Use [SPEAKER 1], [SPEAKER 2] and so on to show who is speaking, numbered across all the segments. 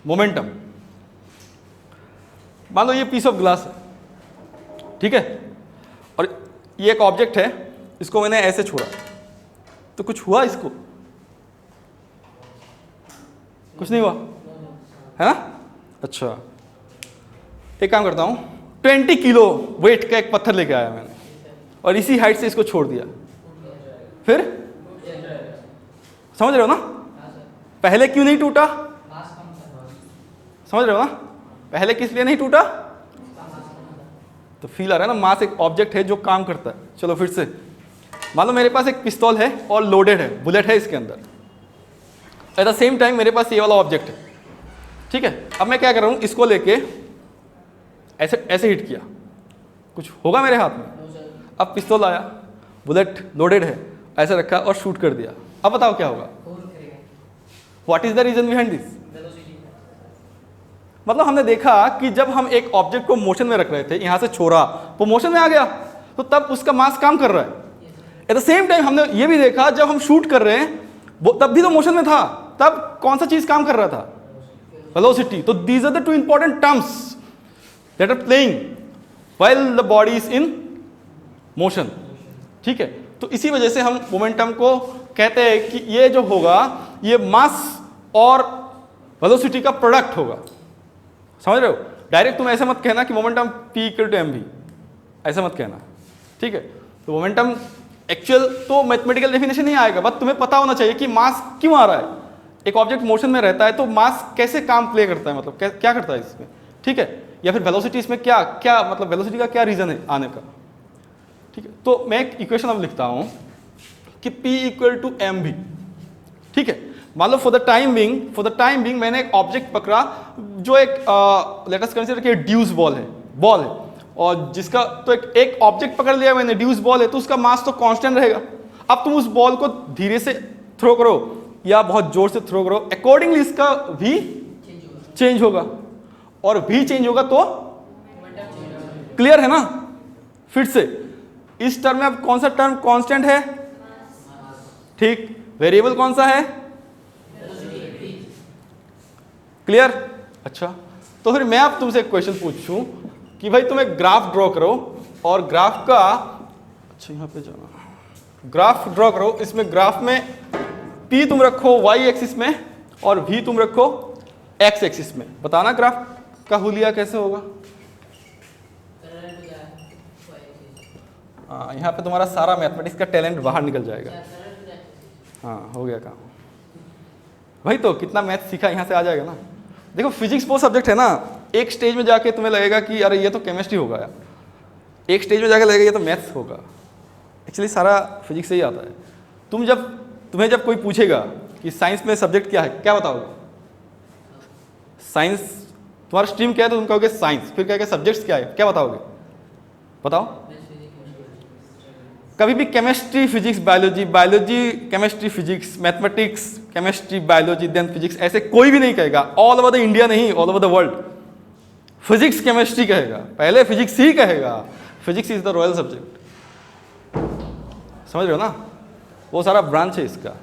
[SPEAKER 1] Momentum, मान लो ये piece of glass है, ठीक है, और ये एक ऑब्जेक्ट है, इसको मैंने ऐसे छोड़ा तो कुछ हुआ, इसको कुछ नहीं हुआ, है ना? अच्छा, एक काम करता हूं, 20 किलो वेट का एक पत्थर लेके आया मैंने और इसी हाइट से इसको छोड़ दिया, फिर समझ रहे हो ना? पहले क्यों नहीं टूटा? समझ रहे हो ना? पहले किस लिए नहीं टूटा? तो फील आ रहा है ना, मास एक ऑब्जेक्ट है जो काम करता है। चलो फिर से, मान लो मेरे पास एक पिस्तौल है और लोडेड है, बुलेट है इसके अंदर, एट द सेम टाइम मेरे पास ये वाला ऑब्जेक्ट है, ठीक है। अब मैं क्या कर रहा हूं, इसको लेके ऐसे ऐसे हिट किया, कुछ होगा मेरे हाथ में? अब पिस्तौल आया, बुलेट लोडेड है, ऐसे रखा और शूट कर दिया, अब बताओ क्या होगा? What is the reason behind this? मतलब हमने देखा कि जब हम एक ऑब्जेक्ट को मोशन में रख रहे थे, यहां से छोड़ा, वो मोशन में आ गया, तो तब उसका मास काम कर रहा है। एट द सेम टाइम हमने ये भी देखा, जब हम शूट कर रहे हैं वो तब भी तो मोशन में था, तब कौन सा चीज काम कर रहा था? वेलोसिटी। तो these are the two important terms that are playing while the body is in motion, ठीक है। तो इसी वजह से हम मोमेंटम को कहते हैं कि ये जो होगा ये मास और वेलोसिटी का प्रोडक्ट होगा। समझ रहे हो? डायरेक्ट तुम ऐसे मत कहना कि momentum P equal to mv, ऐसा मत कहना, ठीक है। तो मोमेंटम एक्चुअल तो मैथमेटिकल डेफिनेशन नहीं आएगा, बस तुम्हें पता होना चाहिए कि मास क्यों आ रहा है। एक ऑब्जेक्ट मोशन में रहता है तो मास कैसे काम प्ले करता है, मतलब क्या करता है इसमें, ठीक है, या फिर वेलोसिटी इसमें क्या क्या मतलब वेलोसिटी का क्या रीजन है आने का, ठीक है। तो मैं एक इक्वेशन अब लिखता हूं कि P इक्वल टू mv, ठीक है। मान लो फॉर द टाइम बिंग मैंने एक ऑब्जेक्ट पकड़ा जो एक लेट अस कंसीडर कि ड्यूस बॉल है, और जिसका तो एक ऑब्जेक्ट पकड़ लिया मैंने, ड्यूस बॉल है, तो उसका मास तो कांस्टेंट रहेगा। अब तुम उस बॉल को धीरे से थ्रो करो या बहुत जोर से थ्रो करो, अकॉर्डिंगली इसका भी चेंज होगा, और भी चेंज होगा तो क्लियर है ना? फिर से इस टर्म में अब कौन सा टर्म कांस्टेंट है? ठीक, वेरिएबल कौन सा है? क्लियर? अच्छा, तो फिर मैं अब तुमसे एक क्वेश्चन पूछूं कि भाई तुम एक ग्राफ ड्रॉ करो, और ग्राफ का, अच्छा यहाँ पे जाना, ग्राफ ड्रॉ करो, इसमें ग्राफ में P तुम रखो y एक्सिस में और V तुम रखो x एक्सिस में। बताना ग्राफ का हुलिया कैसे होगा? हाँ, यहाँ पे तुम्हारा सारा मैथमेटिक्स का टैलेंट बाहर निकल जाएगा। हाँ, हो गया काम भाई। तो कितना मैथ सीखा, यहाँ से आ जाएगा ना। देखो फिजिक्स वो सब्जेक्ट है ना, एक स्टेज में जाके तुम्हें लगेगा कि अरे ये तो केमिस्ट्री होगा यार, एक स्टेज में जाके लगेगा ये तो मैथ्स होगा। एक्चुअली सारा फिजिक्स से ही आता है। तुम्हें जब कोई पूछेगा कि साइंस में सब्जेक्ट क्या है, क्या बताओगे? साइंस, तुम्हारा स्ट्रीम क्या है तो तुम कहोगे साइंस, फिर कहोगे सब्जेक्ट्स क्या है, क्या बताओगे? बताओ। कभी भी chemistry physics biology, biology chemistry physics, mathematics chemistry biology then physics, ऐसे कोई भी नहीं कहेगा। ऑल ओवर द इंडिया नहीं, all over the world physics chemistry कहेगा, पहले फिजिक्स ही कहेगा। Physics is the royal subject, समझ रहे हो ना? वो सारा ब्रांच है इसका,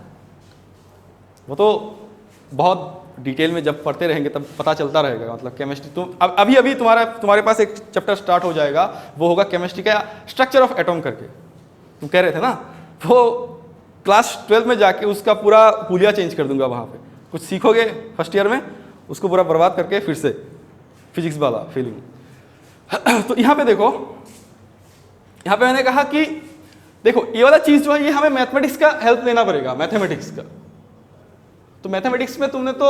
[SPEAKER 1] वो तो बहुत डिटेल में जब पढ़ते रहेंगे तब पता चलता रहेगा। मतलब केमिस्ट्री तुम अभी तुम्हारे पास एक चैप्टर स्टार्ट हो जाएगा, वो होगा केमिस्ट्री का स्ट्रक्चर ऑफ एटॉम करके। तुम कह रहे थे ना, वो क्लास 12 में जाके उसका पूरा हुलिया चेंज कर दूंगा। वहाँ पे कुछ सीखोगे फर्स्ट ईयर में, उसको पूरा बर्बाद करके फिर से फिजिक्स वाला फीलिंग। तो यहाँ पे देखो, यहाँ पे मैंने कहा कि देखो ये वाला चीज जो है ये हमें मैथमेटिक्स का हेल्प लेना पड़ेगा, मैथमेटिक्स का। तो मैथमेटिक्स में तुमने तो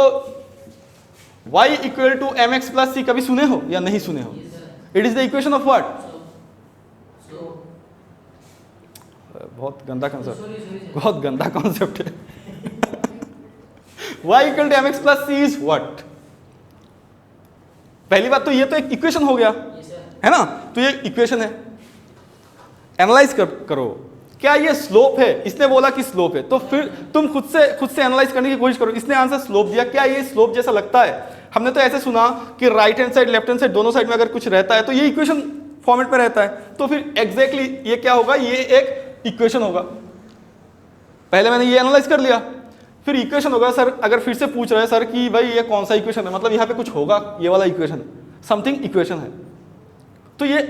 [SPEAKER 1] y equal to mx plus c कभी सुने हो या नहीं सुने हो? It is the equation of what? बहुत गंदा कॉन्सेप्ट, बहुत गंदा कॉन्सेप्ट है। y equal to mx plus c is what? पहली बात तो ये तो एक इक्वेशन हो गया, है ना? तो ये इक्वेशन है, एनालाइज करो, क्या ये स्लोप है? इसने बोला कि स्लोप है, तो फिर तुम खुद से एनालाइज करने की कोशिश करो। इसने आंसर स्लोप दिया, क्या ये स्लोप जैसा लगता है? हमने तो ऐसे सुना कि right hand side left hand side दोनों साइड में अगर कुछ रहता है तो ये इक्वेशन फॉर्मेट में रहता है। तो फिर एग्जैक्टली ये क्या होगा? ये एक इक्वेशन होगा। पहले मैंने ये एनालाइज कर लिया, फिर इक्वेशन होगा सर, अगर फिर से पूछ रहे हैं सर कि भाई ये कौन सा इक्वेशन है, मतलब यहाँ पे कुछ होगा, ये वाला इक्वेशन समथिंग इक्वेशन है, तो ये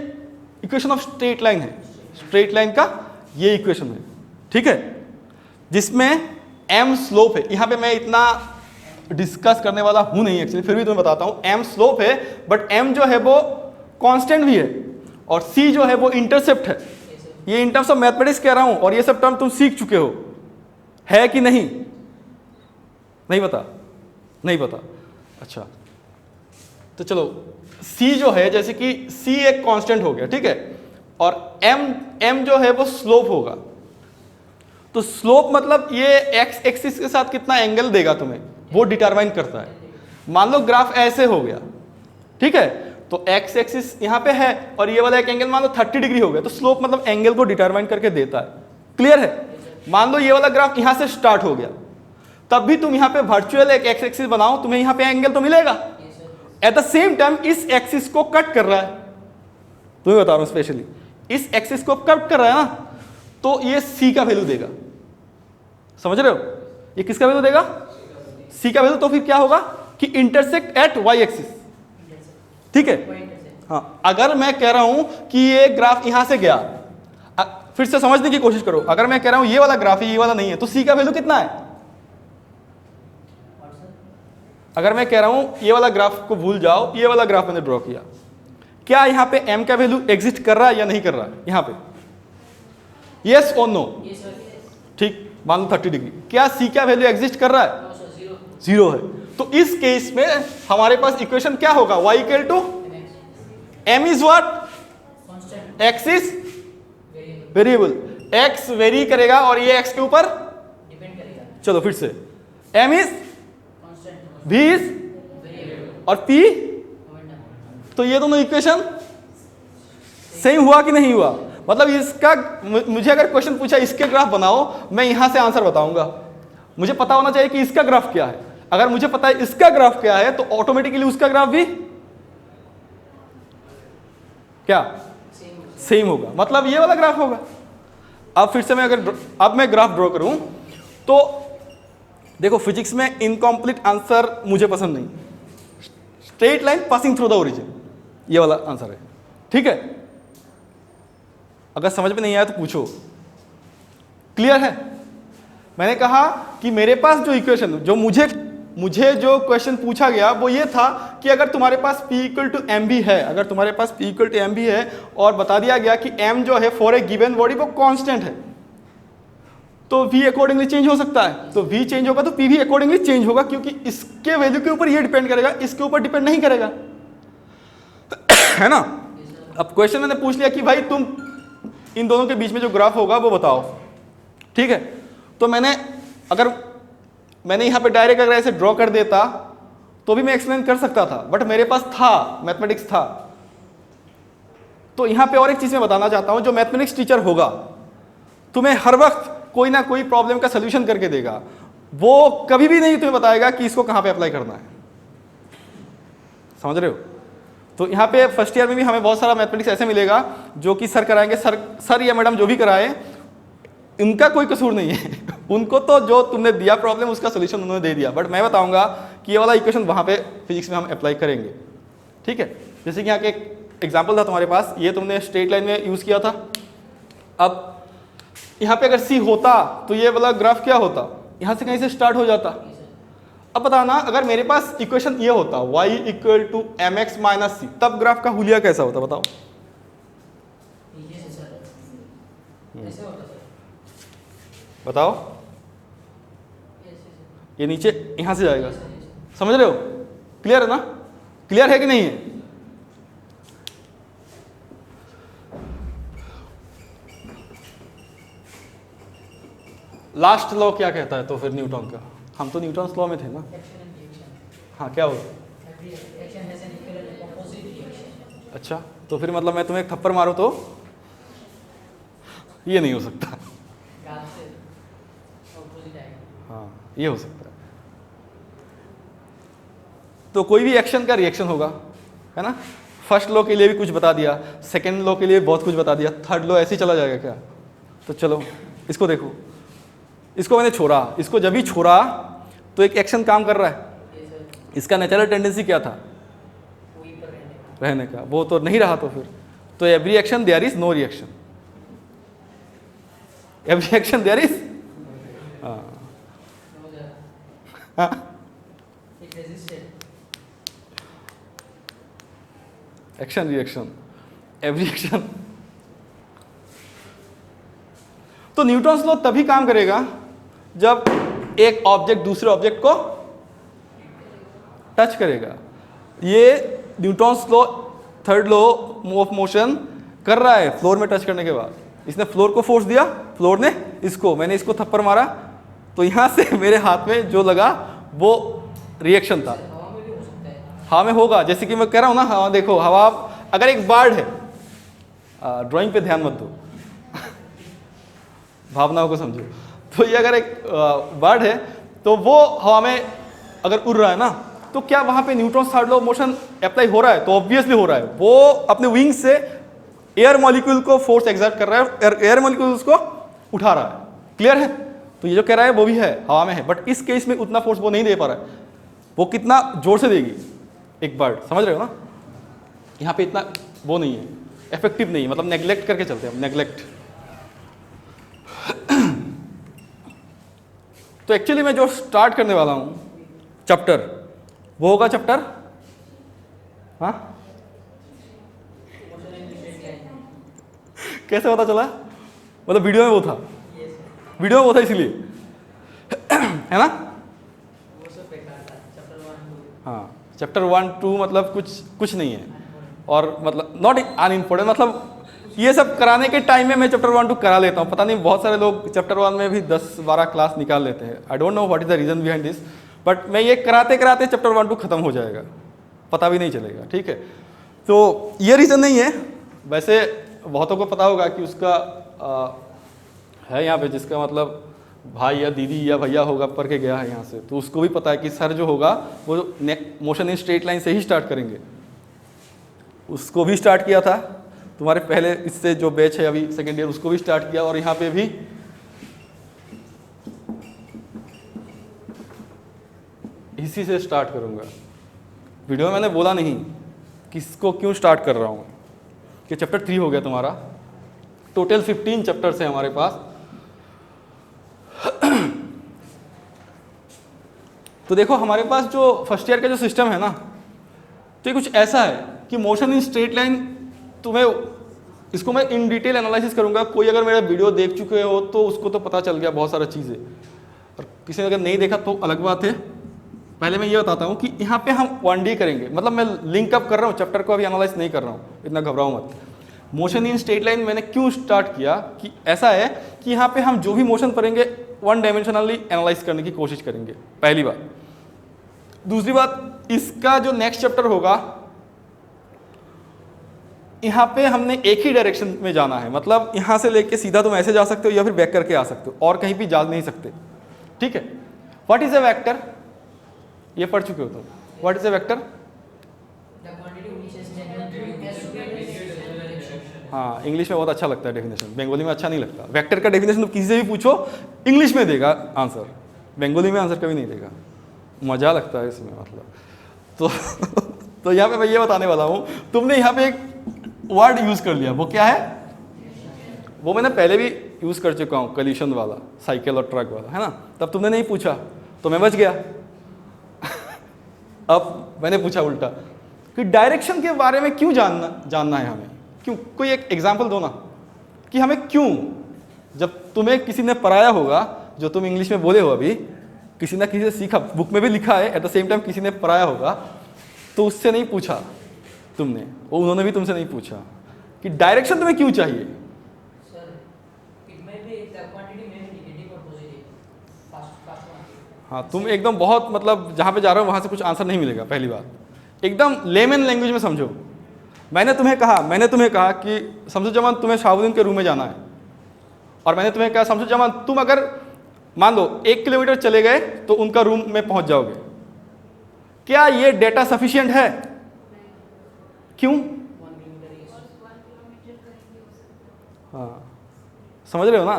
[SPEAKER 1] इक्वेशन ऑफ स्ट्रेट लाइन है, स्ट्रेट लाइन का ये इक्वेशन है, ठीक है, जिसमें m स्लोप है। यहाँ पे मैं इतना डिस्कस करने वाला हूं नहीं एक्चुअली, फिर भी तुम्हें बताता हूं। m स्लोप है बट m जो है वो कांस्टेंट भी है और c जो है वो इंटरसेप्ट है। ये इन टर्म्स ऑफ मैथमेटिक्स कह रहा हूं और ये सब टर्म तुम सीख चुके हो, है कि नहीं? नहीं पता? नहीं पता, अच्छा। तो चलो c जो है, जैसे कि c एक कांस्टेंट हो गया, ठीक है, और m जो है वो स्लोप होगा। तो स्लोप मतलब ये x एक्सिस के साथ कितना एंगल देगा तुम्हें, वो डिटरमाइन करता है। मान लो ग्राफ ऐसे हो गया, ठीक है, तो x एक्सिस यहाँ पे है और ये वाला एक एंगल मान लो 30 डिग्री हो गया, तो स्लोप मतलब एंगल को डिटरमाइन करके देता है। क्लियर है? मान लो ये वाला ग्राफ यहाँ से स्टार्ट हो गया, तब भी तुम यहाँ पे वर्चुअल एक x एक्सिस बनाओ, तुम्हें यहाँ पे एंगल तो मिलेगा। एट द सेम टाइम इस एक्सिस को कट कर रहा है, तुम्हें बता रहा हूँ स्पेशली, इस एक्सिस को कट कर रहा है ना, तो ये c का वैल्यू देगा। समझ रहे हो? ये किसका वैल्यू देगा? c का वैल्यू। तो फिर क्या होगा कि इंटरसेक्ट एट y एक्सिस, ठीक है। हाँ, अगर मैं कह रहा हूं कि ये ग्राफ यहां से गया, फिर से समझने की कोशिश करो, अगर मैं कह रहा हूं ये वाला ग्राफ है, ये वाला नहीं है, तो c का वैल्यू कितना है? अगर मैं कह रहा हूं ये वाला ग्राफ को भूल जाओ, ये वाला ग्राफ मैंने ड्रॉ किया, क्या यहां पे m का वैल्यू एग्जिस्ट कर रहा है या नहीं कर रहा है? यहां पे यस और नो, ठीक, मान लो 30 डिग्री। क्या c का वैल्यू एग्जिस्ट कर रहा है? जीरो है। तो इस केस में हमारे पास इक्वेशन क्या होगा? y equal to m is what? x is variable, x vary करेगा और ये x के ऊपर डिपेंड करेगा। चलो फिर से, m इज v इज और p, तो ये दोनों इक्वेशन सेम हुआ कि नहीं हुआ? मतलब इसका, मुझे अगर क्वेश्चन पूछा इसके ग्राफ बनाओ, मैं यहां से आंसर बताऊंगा। मुझे पता होना चाहिए कि इसका ग्राफ क्या है। अगर मुझे पता है इसका ग्राफ क्या है, तो ऑटोमेटिकली उसका ग्राफ भी क्या सेम होगा, मतलब ये वाला ग्राफ होगा। अब फिर से मैं अब मैं ग्राफ ड्रॉ करूं, तो देखो फिजिक्स में इनकम्प्लीट आंसर मुझे पसंद नहीं, straight line passing through the origin, ये वाला आंसर है, ठीक है। अगर समझ में नहीं आया तो पूछो। क्लियर है? मैंने कहा कि मेरे पास जो इक्वेशन, जो मुझे जो क्वेश्चन पूछा गया वो ये था कि अगर तुम्हारे पास p इक्वल टू एम भी है, अगर तुम्हारे पास p इक्वल टू एम भी है और बता दिया गया कि m जो है फॉर ए गिवन बॉडी वो कांस्टेंट है, तो v अकॉर्डिंगली चेंज हो सकता है। तो v चेंज होगा तो p भी अकॉर्डिंगली चेंज होगा, क्योंकि इसके वैल्यू के ऊपर ये डिपेंड करेगा, इसके ऊपर डिपेंड नहीं करेगा, है ना। अब क्वेश्चन मैंने पूछ लिया कि भाई तुम इन दोनों के बीच में जो ग्राफ होगा वो बताओ, ठीक है। तो अगर मैंने यहाँ पे डायरेक्ट अगर ऐसे ड्रॉ कर देता तो भी मैं एक्सप्लेन कर सकता था, बट मेरे पास था, मैथमेटिक्स था। तो यहाँ पे और एक चीज़ मैं बताना चाहता हूँ, जो मैथमेटिक्स टीचर होगा तुम्हें हर वक्त कोई ना कोई प्रॉब्लम का सोल्यूशन करके देगा, वो कभी भी नहीं तुम्हें बताएगा कि इसको कहाँ पे अप्लाई करना है। समझ रहे हो? तो यहाँ पे फर्स्ट ईयर में भी हमें बहुत सारा मैथमेटिक्स ऐसे मिलेगा जो कि सर कराएंगे, सर या मैडम जो भी कराए इनका कोई कसूर नहीं है उनको तो जो तुमने दिया प्रॉब्लम उसका सोल्यूशन उन्होंने दे दिया, बट मैं बताऊंगा कि ये वाला इक्वेशन वहाँ पे फिजिक्स में हम अप्लाई करेंगे, ठीक है। जैसे कि यहाँ के एक एग्जाम्पल था तुम्हारे पास, ये तुमने स्ट्रेट लाइन में यूज़ किया था। अब यहाँ पे अगर c होता तो ये वाला ग्राफ क्या होता? यहाँ से कहीं से स्टार्ट हो जाता। अब बताना, अगर मेरे पास इक्वेशन ये होता y equal to m x minus c, तब ग्राफ का हुलिया कैसा होता बताओ? बताओ, ये नीचे यहां से जाएगा, समझ रहे हो? क्लियर है ना? क्लियर है कि नहीं है? लास्ट लॉ क्या कहता है तो फिर न्यूटन का? हम तो न्यूटन लॉ में थे ना। हाँ, क्या होगा? अच्छा, तो फिर मतलब मैं तुम्हें एक थप्पड़ मारूं तो ये नहीं हो सकता। हाँ, ये हो सकता है। तो कोई भी एक्शन का रिएक्शन होगा, है ना। फर्स्ट लॉ के लिए भी कुछ बता दिया, सेकेंड लॉ के लिए बहुत कुछ बता दिया, थर्ड लॉ ऐसे ही चला जाएगा क्या? तो चलो इसको देखो, इसको मैंने छोड़ा, इसको जब भी छोड़ा तो एक एक्शन काम कर रहा है, इसका नेचुरल टेंडेंसी क्या था, रहने का, वो तो नहीं रहा, तो फिर तो every action there is no reaction, every action there is action reaction, every action. तो न्यूटन्स लॉ तभी काम करेगा जब एक ऑब्जेक्ट दूसरे ऑब्जेक्ट को टच करेगा। ये Newton's law third law of motion कर रहा है फ्लोर में टच करने के बाद। इसने फ्लोर को फोर्स दिया, फ्लोर ने इसको, मैंने इसको थप्पड़ मारा, तो यहां से मेरे हाथ में जो लगा वो रिएक्शन था। हवा में होगा, जैसे कि मैं कह रहा हूं ना, हवा देखो, हवा अगर एक बर्ड है, ड्राइंग पे ध्यान मत दो भावनाओं को समझो, तो ये अगर एक बर्ड है तो वो हवा में अगर उड़ रहा है ना, तो क्या वहां पे Newton's third law of motion apply हो रहा है? तो ऑब्वियसली हो रहा है। वो अपने विंग से एयर मॉलिक्यूल को फोर्स एक्सर्ट कर रहा है, एयर मॉलिक्यूल उसको उठा रहा है। क्लियर है? तो ये जो कह रहा है वो भी है, हवा में है, बट इस केस में उतना फोर्स वो नहीं दे पा रहा है। वो कितना जोर से देगी एक बर्ड, समझ रहे हो ना? यहाँ पे इतना वो नहीं है, इफेक्टिव नहीं है, मतलब नेग्लेक्ट करके चलते हैं हम, नेग्लेक्ट। तो एक्चुअली मैं जो स्टार्ट करने वाला हूं चैप्टर, वो होगा चैप्टर, हाँ कैसे पता चला? मतलब वीडियो में वो था, वीडियो में वो था इसलिए है ना? हाँ, चैप्टर 1 2 मतलब कुछ नहीं है, और मतलब नॉट अनइम्पोर्टेंट, मतलब ये सब कराने के टाइम में मैं चैप्टर 1 2 करा लेता हूँ। पता नहीं बहुत सारे लोग चैप्टर 1 में भी 10-12 क्लास निकाल लेते हैं। I don't know what is the reason behind this, but मैं ये कराते कराते चैप्टर 1 2 खत्म हो जाएगा, पता भी नहीं चलेगा। ठीक है, तो ये रीज़न नहीं है। वैसे बहुतों को पता होगा कि उसका है यहाँ पे, जिसका मतलब भाई या दीदी या भैया होगा, पढ़ के गया है यहाँ से, तो उसको भी पता है कि सर जो होगा वो मोशन इन स्ट्रेट लाइन से ही स्टार्ट करेंगे। उसको भी स्टार्ट किया था, तुम्हारे पहले इससे जो बैच है अभी सेकेंड ईयर, उसको भी स्टार्ट किया, और यहाँ पे भी इसी से स्टार्ट करूँगा। वीडियो में मैंने बोला नहीं किसको क्यों स्टार्ट कर रहा हूँ, कि चैप्टर 3 हो गया तुम्हारा, टोटल 15 चैप्टर्स है हमारे पास। तो देखो हमारे पास जो फर्स्ट ईयर का जो सिस्टम है ना, तो ये कुछ ऐसा है कि मोशन इन स्ट्रेट लाइन, तुम्हें इसको मैं इन डिटेल एनालिसिस करूंगा। कोई अगर मेरा वीडियो देख चुके हो तो उसको तो पता चल गया बहुत सारा चीज़ें, और किसी ने अगर नहीं देखा तो अलग बात है। पहले मैं ये बताता हूँ कि यहाँ पे हम 1D करेंगे, मतलब मैं लिंक अप कर रहा हूँ, चैप्टर को अभी एनालाइज नहीं कर रहा हूँ, इतना घबराओ मत। मोशन इन स्ट्रेट लाइन मैंने क्यों स्टार्ट किया, कि ऐसा है कि यहाँ पे हम जो भी मोशन पढ़ेंगे 1 डायमेंशनली एनालाइज करने की कोशिश करेंगे, पहली बात। दूसरी बात, इसका जो नेक्स्ट चैप्टर होगा, यहाँ पे हमने एक ही डायरेक्शन में जाना है, मतलब यहाँ से लेके सीधा तुम ऐसे जा सकते हो या फिर बैक करके आ सकते हो, और कहीं भी जा नहीं सकते। ठीक है, व्हाट इज अ वेक्टर, ये पढ़ चुके हो तुम, व्हाट इज अ वेक्टर? हाँ, इंग्लिश में बहुत अच्छा लगता है डेफिनेशन, बंगाली में अच्छा नहीं लगता। वेक्टर का डेफिनेशन तुम किसी से भी पूछो, इंग्लिश में देगा आंसर, बंगाली में आंसर कभी नहीं देगा, मजा लगता है इसमें मतलब। तो यहाँ पे मैं ये बताने वाला हूँ, तुमने यहाँ पे एक वर्ड यूज कर लिया, वो क्या है? वो मैंने पहले भी यूज कर चुका हूँ, कलीशन वाला, साइकिल और ट्रक वाला, है ना? तब तुमने नहीं पूछा तो मैं बच गया। अब मैंने पूछा उल्टा कि डायरेक्शन के बारे में क्यों जानना है हमें, क्यों? कोई एक एग्जाम्पल दो ना कि हमें क्यों, जब तुम्हें किसी ने पढ़ाया होगा, जो तुम इंग्लिश में बोले हो अभी, किसी ना किसी से सीखा, बुक में भी लिखा है, एट द सेम टाइम किसी ने पढ़ाया होगा, तो उससे नहीं पूछा तुमने, वो उन्होंने भी तुमसे नहीं पूछा कि डायरेक्शन तुम्हें क्यों चाहिए। हाँ, तुम एकदम बहुत मतलब जहाँ पे जा रहे हो वहाँ से कुछ आंसर नहीं मिलेगा। पहली बात, एकदम लेमन लैंग्वेज में समझो। मैंने तुम्हें कहा कि शमसुल जमान तुम्हें शाहबुद्दीन के रूम में जाना है, और मैंने तुम्हें कहा शमसुल जमान तुम अगर मान लो 1 किलोमीटर चले गए तो उनका रूम में पहुंच जाओगे। क्या ये डेटा सफिशिएंट है? क्यों? हाँ, समझ रहे हो ना?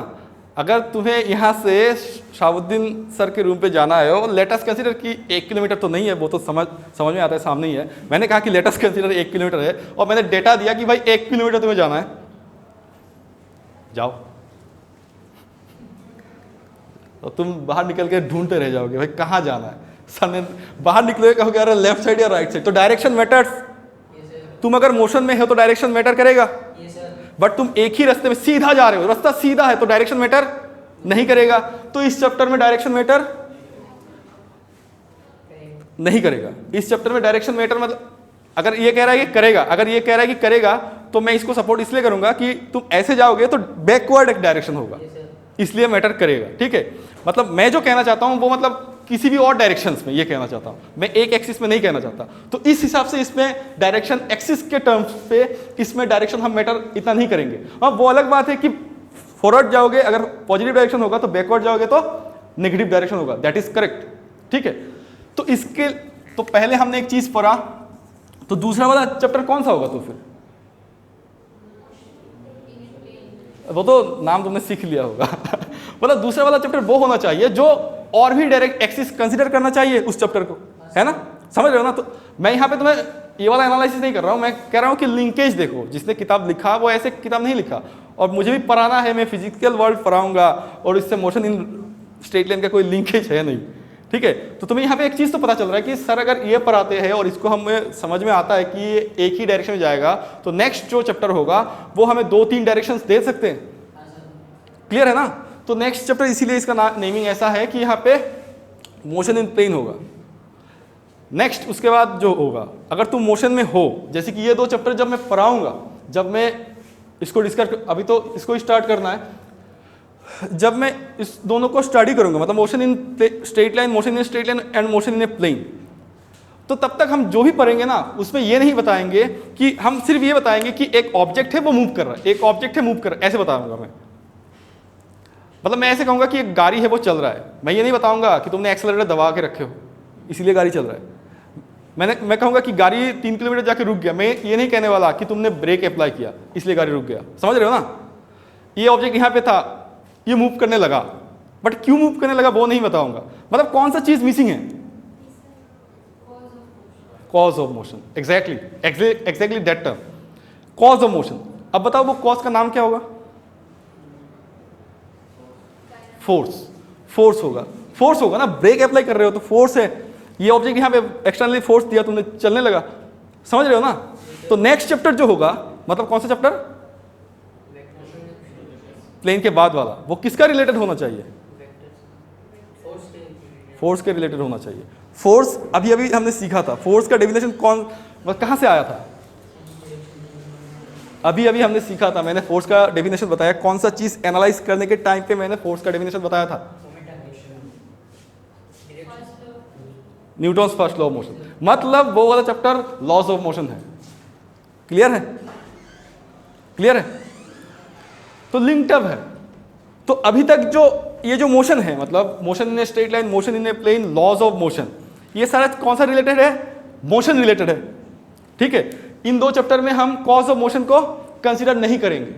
[SPEAKER 1] अगर तुम्हें यहाँ से शाहबुद्दीन सर के रूम पे जाना है और लेट अस कंसीडर कि 1 किलोमीटर तो नहीं है, वो तो समझ में आता है, सामने ही है। मैंने कहा कि लेट अस कंसीडर 1 किलोमीटर है और मैंने डेटा दिया कि भाई 1 किलोमीटर तुम्हें जाना है, जाओ। तो तुम बाहर निकल के ढूंढते रह जाओगे भाई कहाँ जाना है। सर ने बाहर निकलोगे, कहोगे अरे लेफ्ट साइड या राइट साइड। तो डायरेक्शन मैटर्स। तुम अगर मोशन में हो तो डायरेक्शन मैटर करेगा, बट तुम एक ही रास्ते में सीधा जा रहे हो, रास्ता सीधा है तो डायरेक्शन मैटर नहीं करेगा। तो इस चैप्टर में डायरेक्शन मैटर नहीं करेगा। इस चैप्टर में डायरेक्शन मैटर मतलब अगर ये कह रहा है कि करेगा, अगर ये कह रहा है कि करेगा, तो मैं इसको सपोर्ट इसलिए करूंगा कि तुम ऐसे जाओगे तो बैकवर्ड एक डायरेक्शन होगा, इसलिए मैटर करेगा। ठीक है, मतलब मैं जो कहना चाहता हूं वो मतलब किसी भी और डायरेक्शंस में ये कहना चाहता हूं, मैं एक एक्सिस में नहीं कहना चाहता। तो इस हिसाब से इसमें डायरेक्शन एक्सिस के टर्म्स पे इसमें डायरेक्शन हम मैटर इतना नहीं करेंगे। हाँ, वो अलग बात है कि फॉरवर्ड जाओगे अगर पॉजिटिव डायरेक्शन होगा, तो बैकवर्ड जाओगे तो नेगेटिव डायरेक्शन होगा। That is correct. ठीक है, तो इसके तो पहले हमने एक चीज पढ़ा, तो दूसरा वाला चैप्टर कौन सा होगा? तो फिर वो तो नाम तुमने सीख लिया होगा मतलब दूसरा वाला चैप्टर वो होना चाहिए जो और भी डायरेक्ट एक्सिस कंसीडर करना चाहिए उस चैप्टर को, है ना? समझ रहे हो ना? तो मैं यहाँ पे तुम्हें ये वाला एनालिसिस नहीं कर रहा हूँ, मैं कह रहा हूँ कि लिंकेज देखो। जिसने किताब लिखा वो ऐसे किताब नहीं लिखा, और मुझे भी पढ़ाना है, मैं फिजिकल वर्ल्ड पढ़ाऊंगा और इससे मोशन इन स्ट्रेट लाइन का कोई लिंकेज है नहीं। ठीक है, तो तुम्हें यहाँ पे एक चीज़ तो पता चल रहा है कि सर अगर ये पढ़ाते हैं और इसको हमें समझ में आता है कि ये एक ही डायरेक्शन में जाएगा, तो नेक्स्ट जो चैप्टर होगा वो हमें 2-3 डायरेक्शंस दे सकते हैं। क्लियर है ना? तो नेक्स्ट चैप्टर इसीलिए इसका नेमिंग ऐसा है कि यहाँ पे मोशन इन प्लेन होगा। नेक्स्ट उसके बाद जो होगा, अगर तुम मोशन में हो, जैसे कि ये 2 चैप्टर जब मैं पढ़ाऊंगा, जब मैं इसको डिस्कस, अभी तो इसको स्टार्ट करना है, जब मैं इस दोनों को स्टडी करूंगा, मतलब motion in straight line, motion in straight line and motion in a plane, तो तब तक हम जो भी पढ़ेंगे ना उसमें ये नहीं बताएंगे कि हम सिर्फ ये बताएंगे कि एक ऑब्जेक्ट है वो मूव कर रहा है, एक ऑब्जेक्ट है मूव कर रहा है, ऐसे बताऊंगा मैं। मतलब मैं ऐसे कहूंगा कि एक गाड़ी है वो चल रहा है, मैं ये नहीं बताऊंगा कि तुमने एक्सेलरेटर दबा के रखे हो इसीलिए गाड़ी चल रहा है। मैं कहूंगा कि गाड़ी 3 किलोमीटर जाके रुक गया, मैं ये नहीं कहने वाला कि तुमने ब्रेक अप्लाई किया इसलिए गाड़ी रुक गया। समझ रहे हो ना? ये ऑब्जेक्ट यहाँ पे था, ये मूव करने लगा, बट क्यों मूव करने लगा वो नहीं बताऊंगा। मतलब कौन सा चीज मिसिंग है? Cause of motion. Exactly that term, cause of motion. अब बताओ वो कॉज का नाम क्या होगा? फोर्स होगा ना। ब्रेक अप्लाई कर रहे हो तो फोर्स है, ये ऑब्जेक्ट यहाँ पे एक्सटर्नली फोर्स दिया तुमने, चलने लगा। समझ रहे हो ना? तो नेक्स्ट चैप्टर जो होगा, मतलब कौन सा चैप्टर? प्लेन के बाद वाला, वो किसका रिलेटेड होना चाहिए? फोर्स के रिलेटेड होना चाहिए। फोर्स अभी हमने सीखा था, फोर्स का डेफिनेशन कहाँ से आया था? अभी हमने सीखा था, मैंने फोर्स का डेफिनेशन बताया। कौन सा चीज एनालाइज करने के टाइम पे मैंने फोर्स का डेफिनेशन बताया था? Newton's first law of motion, मतलब वो वाला चैप्टर लॉज ऑफ मोशन है। क्लियर है? तो लिंक्ड अप है। तो अभी तक जो ये जो मोशन है, मतलब motion in a straight line, motion in a plane, laws of motion, ये सारा कौन सा रिलेटेड है? मोशन रिलेटेड है। ठीक है, इन 2 चैप्टर में हम कॉज ऑफ मोशन को कंसीडर नहीं करेंगे।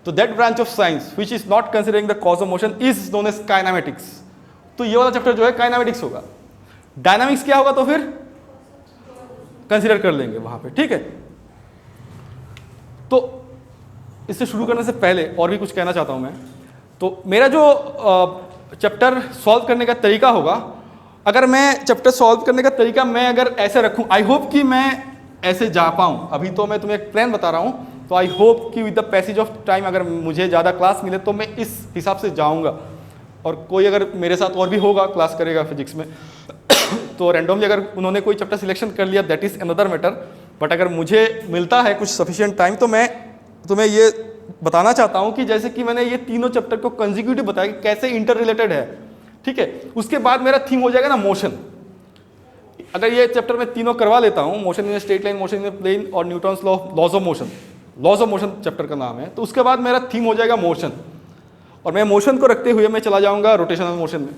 [SPEAKER 1] तो that branch of science which is not considering the cause of motion is known as kinematics. तो ये वाला चैप्टर जो है काइनेमेटिक्स होगा। डायनामिक्स क्या होगा तो फिर कंसीडर कर लेंगे वहां पे। ठीक है, तो इससे शुरू करने से पहले और भी कुछ कहना चाहता हूं मैं। तो मेरा जो चैप्टर सॉल्व करने का तरीका होगा, अगर मैं चैप्टर सॉल्व करने का तरीका मैं अगर ऐसे रखूं, आई होप कि मैं ऐसे जा पाऊं। अभी तो मैं तुम्हें एक प्लान बता रहा हूं, तो आई होप कि with the passage of time अगर मुझे ज़्यादा क्लास मिले तो मैं इस हिसाब से जाऊंगा। और कोई अगर मेरे साथ और भी होगा, क्लास करेगा फिजिक्स में तो रैंडमली अगर उन्होंने कोई चैप्टर सिलेक्शन कर लिया, that is another matter. But अगर मुझे मिलता है कुछ सफिशिएंट टाइम, तो मैं तुम्हें ये बताना चाहता हूं कि जैसे कि मैंने ये तीनों चैप्टर को कंसेक्यूटिव बताया कि कैसे इंटर रिलेटेड है। ठीक है, उसके बाद मेरा थीम हो जाएगा ना मोशन। अगर ये चैप्टर मैं तीनों करवा लेता हूं, motion in straight line, motion in plane और Newton's laws of motion chapter का नाम है, तो उसके बाद मेरा थीम हो जाएगा मोशन। और मैं मोशन को रखते हुए मैं चला जाऊंगा रोटेशनल मोशन में,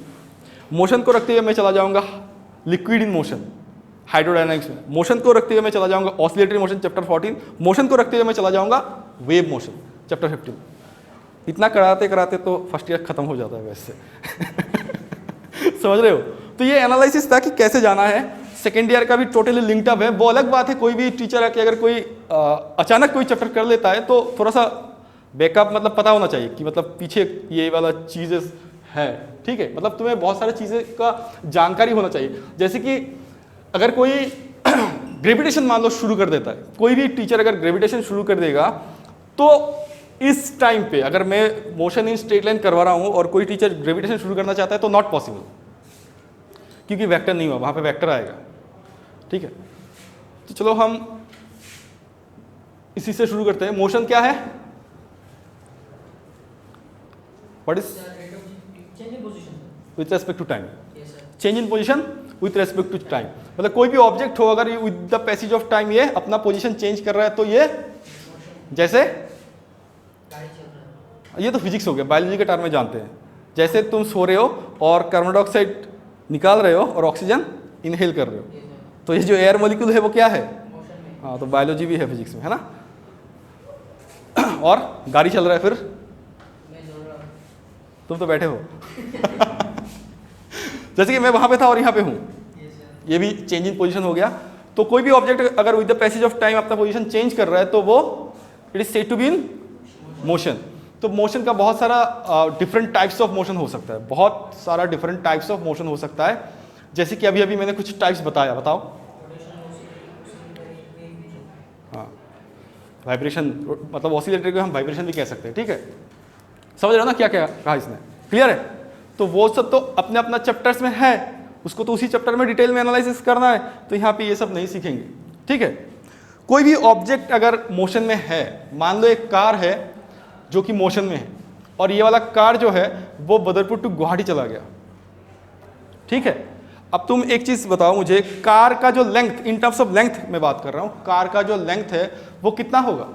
[SPEAKER 1] मोशन को रखते हुए मैं चला जाऊंगा लिक्विड इन मोशन हाइड्रोडायनामिक्स में, मोशन को रखते हुए मैं चला जाऊंगा ऑसिलेटरी मोशन चैप्टर 14, मोशन को रखते हुए मैं चला जाऊंगा वेव मोशन चैप्टर 15। इतना कराते कराते तो फर्स्ट ईयर खत्म हो जाता है वैसे। समझ रहे हो? तो ये एनालिसिस था कि कैसे जाना है। सेकेंड ईयर का भी टोटली लिंक्ड अप है। वो अलग बात है, कोई भी टीचर है कि अगर कोई अचानक कोई चैप्टर कर लेता है तो थोड़ा सा बैकअप मतलब पता होना चाहिए कि मतलब पीछे ये वाला चीज़ें है, ठीक है। मतलब तुम्हें बहुत सारी चीज़ें का जानकारी होना चाहिए। जैसे कि अगर कोई ग्रेविटेशन मान लो शुरू कर देता है, कोई भी टीचर अगर ग्रेविटेशन शुरू कर देगा तो इस टाइम पे अगर मैं मोशन इन स्ट्रेट लाइन करवा रहा हूँ और कोई टीचर ग्रेविटेशन शुरू करना चाहता है तो नॉट पॉसिबल, क्योंकि वेक्टर नहीं हुआ, वहाँ पे वेक्टर आएगा, ठीक है। तो चलो हम इसी से शुरू करते हैं। मोशन क्या है? What is with respect to time? Change in position with respect to time. मतलब कोई भी ऑब्जेक्ट हो, अगर with the passage of time ये अपना पोजीशन चेंज कर रहा है तो ये, जैसे ये तो फिजिक्स हो गया, बायोलॉजी के टर्म में जानते हैं। जैसे तुम सो रहे हो और कार्बन डाइऑक्साइड निकाल रहे हो और ऑक्सीजन इनहेल कर रहे हो, तो ये जो एयर मॉलिक्यूल है वो क्या है? हाँ, तो बायोलॉजी भी है फिजिक्स में, है ना। और गाड़ी चल रहा है, फिर तुम तो बैठे हो। जैसे कि मैं वहां पे था और यहाँ पे हूँ, ये भी चेंज इन पोजीशन हो गया। तो कोई भी ऑब्जेक्ट अगर with the passage of time अपना पोजीशन चेंज कर रहा है तो वो it is said to be in motion. तो मोशन का बहुत सारा डिफरेंट टाइप्स ऑफ मोशन हो सकता है, बहुत सारा डिफरेंट टाइप्स ऑफ मोशन हो सकता है। जैसे कि अभी अभी मैंने कुछ टाइप्स बताया, बताओ। हाँ, वाइब्रेशन, मतलब ऑसिलेटर को हम वाइब्रेशन भी कह सकते हैं, ठीक है। समझ रहे हो ना क्या क्या कहा इसने? क्लियर है? तो वो सब तो अपने अपना चैप्टर्स में है, उसको तो उसी चैप्टर में डिटेल में एनालिसिस करना है, तो यहाँ पे ये सब नहीं सीखेंगे, ठीक है। कोई भी ऑब्जेक्ट अगर मोशन में है, मान लो एक कार है जो कि मोशन में है और ये वाला कार जो है वो बदरपुर टू गुवाहाटी चला गया, ठीक है। अब तुम एक चीज बताओ मुझे, कार का जो length, in terms of length मैं बात कर रहा हूं, कार का जो लेंथ है वो कितना होगा?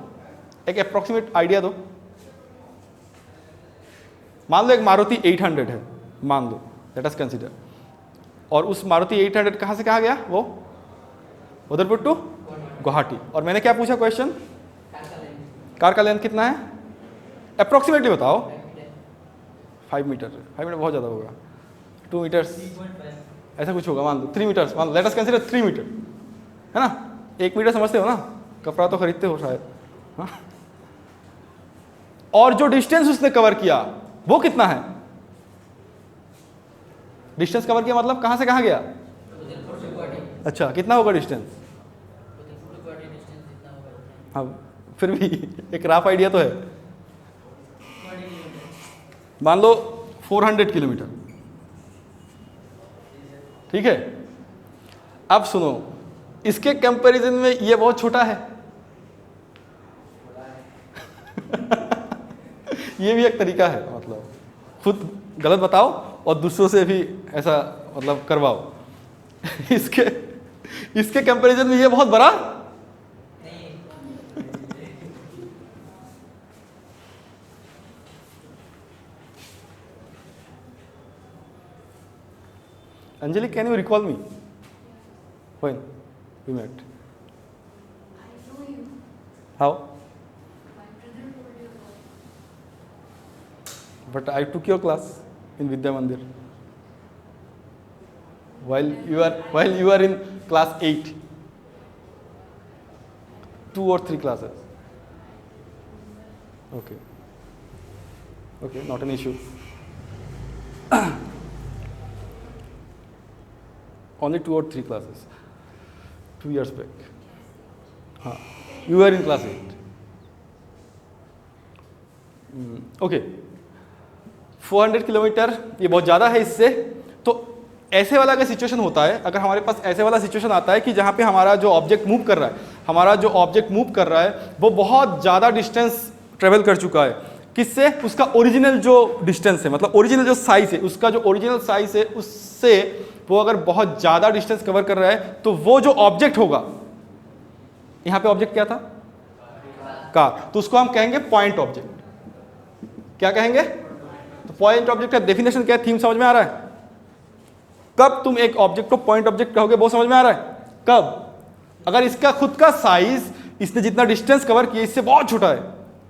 [SPEAKER 1] एक अप्रोक्सीमेट आइडिया दो। मान लो एक मारुति 800 है, मान लो, लेट अस कंसीडर, और उस मारुति 800 कहां से कहां गया? वो बदरपुर टू गुवाहाटी। और मैंने क्या पूछा क्वेश्चन? कार का लेंथ कितना है? अप्रोक्सीमेटली बताओ। 5 मीटर। 5 मीटर बहुत ज़्यादा होगा। 2 मीटर्स ऐसा कुछ होगा, मान लो 3 मीटर्स, मान लो, लेट अस कंसीडर 3 मीटर, है ना। 1 मीटर समझते हो ना, कपड़ा तो खरीदते हो शायद, हाँ। और जो डिस्टेंस उसने कवर किया वो कितना है? डिस्टेंस कवर किया मतलब कहां से कहां गया? अच्छा, कितना होगा डिस्टेंस? हाँ, फिर भी एक रफ आइडिया तो है। मान लो 400 किलोमीटर, ठीक है। अब सुनो, इसके कंपैरिजन में ये बहुत छोटा है। ये भी एक तरीका है, मतलब खुद गलत बताओ और दूसरों से भी ऐसा मतलब करवाओ। इसके कंपैरिजन में ये बहुत बड़ा Anjali, can you recall me? When we met?
[SPEAKER 2] I know you.
[SPEAKER 1] How?
[SPEAKER 2] My brother told you about it.
[SPEAKER 1] But I took your class in Vidya Mandir. While you are in class 8. 2 or 3 classes. Okay. Okay, not an issue. Only 2 or 3 classes. 2 years back. हाँ, you were in class 8. Okay. 400 kilometre ये बहुत ज़्यादा है इससे। तो ऐसे वाला अगर सिचुएशन होता है, अगर हमारे पास ऐसे वाला सिचुएशन आता है कि जहाँ पे हमारा जो ऑब्जेक्ट मूव कर रहा है, वो बहुत ज़्यादा डिस्टेंस ट्रेवल कर चुका है, किससे? उसका ओरिजिनल जो डिस्टेंस है, मतलब ओरिजिनल जो साइज है, उसका जो ओरिजिनल साइज है उससे वो अगर बहुत ज़्यादा डिस्टेंस कवर कर रहा है, तो वो जो ऑब्जेक्ट होगा, यहाँ पे ऑब्जेक्ट क्या था? कार। तो उसको हम कहेंगे पॉइंट ऑब्जेक्ट। क्या कहेंगे? तो पॉइंट ऑब्जेक्ट का डेफिनेशन क्या है? थीम समझ में आ रहा है? कब तुम एक ऑब्जेक्ट को पॉइंट ऑब्जेक्ट कहोगे वो समझ में आ रहा है? कब? अगर इसका खुद का साइज, इसने जितना डिस्टेंस कवर किया इससे बहुत छोटा है,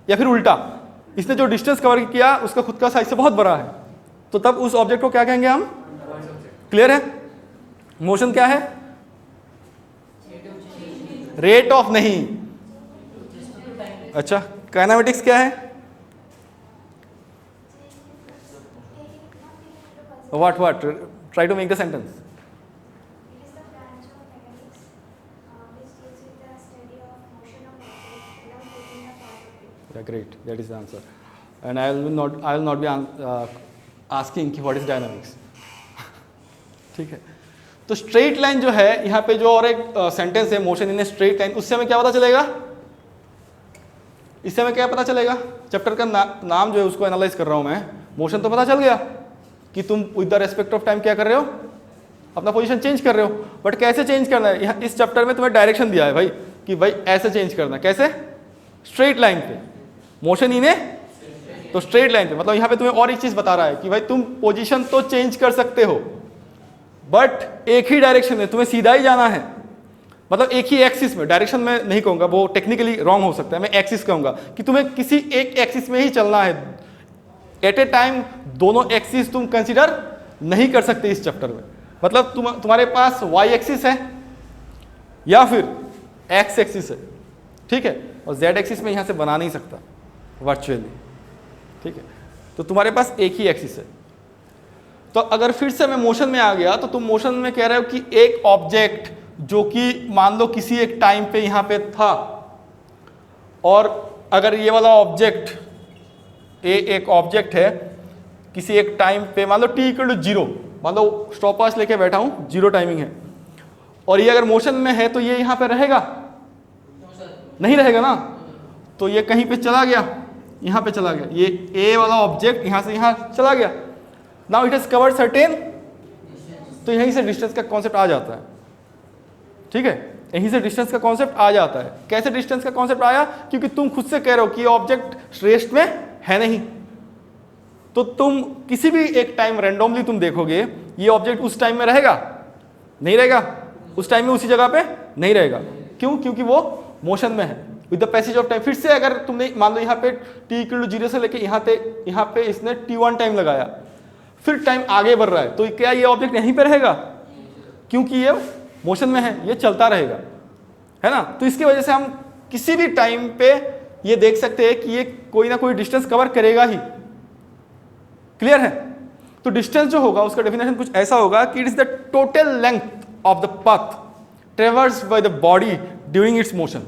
[SPEAKER 1] या फिर उल्टा, इसने जो डिस्टेंस कवर किया उसका खुद का साइज से बहुत बड़ा है, तो तब उस ऑब्जेक्ट को क्या कहेंगे हम? क्लियर है? मोशन क्या है? रेट ऑफ नहीं, अच्छा काइनेमेटिक्स क्या है? What try to make the sentence.
[SPEAKER 2] It is the branch of mechanics which deals with the study of motion of objects without taking the part of it.
[SPEAKER 1] Yeah, great. That is the answer. And I will not be asking कि what is dynamics. ठीक है. तो straight line जो है यहाँ पे, जो और एक सेंटेंस है motion in a straight line, उससे हमें क्या पता चलेगा? इससे हमें क्या पता चलेगा? चैप्टर का नाम जो है उसको एनालाइज कर रहा हूँ मैं. मोशन तो पता चल गया कि तुम with the respect of time क्या कर रहे हो, अपना पोजीशन चेंज कर रहे हो, बट कैसे चेंज करना है? यहाँ इस चैप्टर में तुम्हें डायरेक्शन दिया है भाई कि भाई ऐसे चेंज करना है. कैसे? स्ट्रेट लाइन पे. मोशन इन ए तो स्ट्रेट लाइन पे, मतलब यहाँ पे तुम्हें और एक चीज बता रहा है कि भाई तुम पोजीशन तो चेंज कर सकते हो बट एक ही डायरेक्शन में, तुम्हें सीधा ही जाना है. मतलब एक ही एक्सिस में, डायरेक्शन में नहीं कहूंगा, वो टेक्निकली रॉन्ग हो सकता है, मैं एक्सिस कहूंगा कि तुम्हें किसी एक एक्सिस में ही चलना है. एट ए टाइम दोनों एक्सिस तुम कंसीडर नहीं कर सकते इस चैप्टर में. मतलब तुम्हारे पास वाई एक्सिस है या फिर एक्स एक्सिस है, ठीक है, और जेड एक्सिस में यहां से बना नहीं सकता वर्चुअली, ठीक है. तो तुम्हारे पास एक ही एक्सिस है. तो अगर फिर से मैं मोशन में आ गया तो तुम मोशन में कह रहे हो कि एक ऑब्जेक्ट जो कि मान लो किसी एक टाइम पे यहां पे था, और अगर ये वाला ऑब्जेक्ट एक ऑब्जेक्ट है किसी एक टाइम पे, मान लो t=0, मान लो स्टॉप वॉच लेके बैठा हूं, 0 टाइमिंग है, और ये अगर मोशन में है तो ये यहां पे रहेगा? नहीं रहेगा ना. तो ये कहीं पे चला गया, यहां पे चला गया, ये a वाला ऑब्जेक्ट यहां से यहां चला गया. Now it has covered certain, तो यहीं से डिस्टेंस का कॉन्सेप्ट आ जाता है, ठीक है. यहीं से डिस्टेंस का कॉन्सेप्ट आ जाता है. कैसे डिस्टेंस का कॉन्सेप्ट आया? क्योंकि तुम खुद से कह रहे हो कि ये ऑब्जेक्ट रेस्ट में है नहीं, तो तुम किसी भी एक टाइम रैंडमली तुम देखोगे ये ऑब्जेक्ट उस टाइम में रहेगा? नहीं रहेगा. उस टाइम में उसी जगह पे नहीं रहेगा. क्यों? क्योंकि वो मोशन में है with the passage of time. फिर से अगर तुमने मान लो यहाँ पे t=0 से लेके यहाँ पे इसने t1 टाइम लगाया, फिर टाइम आगे बढ़ रहा है, तो क्या ये ऑब्जेक्ट यहीं पे रहेगा? क्योंकि ये मोशन में है, ये चलता रहेगा, है ना. तो इसकी वजह से हम किसी भी टाइम पे ये देख सकते हैं कि ये कोई ना कोई डिस्टेंस कवर करेगा ही. क्लियर है? तो डिस्टेंस जो होगा उसका डेफिनेशन कुछ ऐसा होगा कि it is the total length of the path ट्रेवर्स by the body during its motion.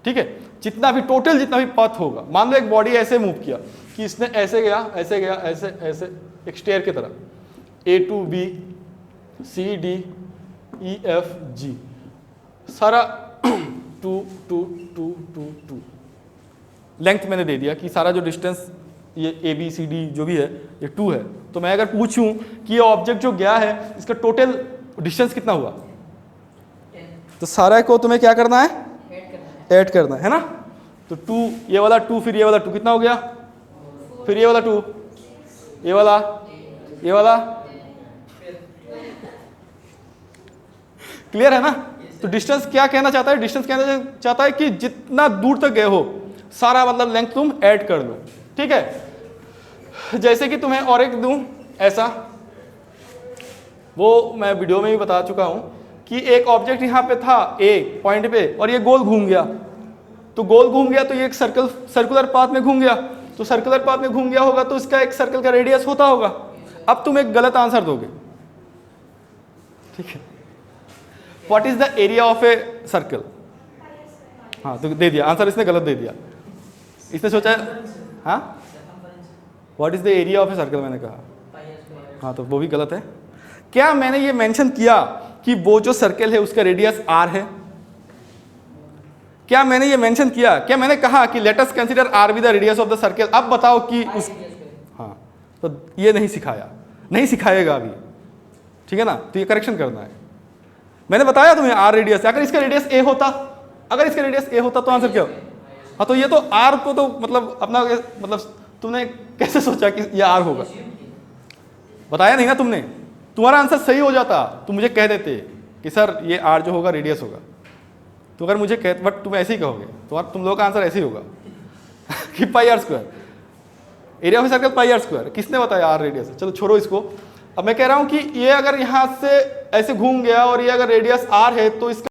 [SPEAKER 1] ठीक है, जितना भी टोटल जितना भी पाथ होगा, मान लो एक बॉडी ऐसे मूव किया कि इसने ऐसे गया ऐसे गया ऐसे ऐसे एक स्टेयर की तरह, A to B C D E F G सारा 2 2 2 2 2 लेंथ मैंने दे दिया कि सारा जो डिस्टेंस ये ए बी सी डी जो भी है ये 2 है. तो मैं अगर पूछूं कि ये ऑब्जेक्ट जो गया है इसका टोटल डिस्टेंस कितना हुआ, तो सारा को तुम्हें क्या करना है? ऐड करना है ना. तो 2, ये वाला 2, फिर ये वाला 2, कितना हो गया? फिर ये वाला 2, ये वाला क्लियर है ना. तो डिस्टेंस क्या कहना चाहता है? डिस्टेंस कहना चाहता है कि जितना दूर तक गए हो सारा मतलब लेंथ तुम ऐड कर लो. ठीक है, जैसे कि तुम्हें और एक दूं ऐसा, वो मैं वीडियो में भी बता चुका हूं कि एक ऑब्जेक्ट यहां पे था ए पॉइंट पे और ये गोल घूम गया. तो गोल घूम गया तो ये एक सर्कुलर पाथ में घूम गया. तो सर्कुलर पाथ में घूम गया होगा तो इसका एक सर्कल का रेडियस होता होगा. अब तुम एक गलत आंसर दोगे. ठीक है, what is the area of a circle? हाँ तो दे दिया आंसर, इसने गलत दे दिया. इसने सोचा हाँ what is the area of a circle, मैंने कहा हाँ, तो वो भी गलत है. क्या मैंने ये मेंशन किया कि वो जो सर्कल है उसका रेडियस r है? क्या मैंने ये मेंशन किया? क्या मैंने कहा कि let us consider r be the radius of the circle? अब बताओ कि उस हाँ, तो ये नहीं सिखाया, नहीं सिखाएगा अभी. ठीक है ना, तो ये करेक्शन करना है. मैंने बताया तुम्हें r रेडियस, अगर इसका रेडियस a होता, अगर इसका रेडियस a होता तो आंसर क्या? हाँ, तो ये तो r को तो मतलब अपना मतलब तुमने कैसे सोचा कि ये r होगा? बताया नहीं ना तुमने. तुम्हारा आंसर सही हो जाता, तुम मुझे कह देते कि सर ये r जो होगा रेडियस होगा. तो अगर मुझे कह, बट तुम ऐसे ही कहोगे, तुम लोगों का आंसर ऐसे ही होगा कि pi r square. Area of a circle pi r square, किसने बताया आर रेडियस है, चलो छोड़ो इसको। अब मैं कह रहा हूं कि ये अगर यहाँ से ऐसे घूम गया और ये अगर रेडियस आर है तो इसका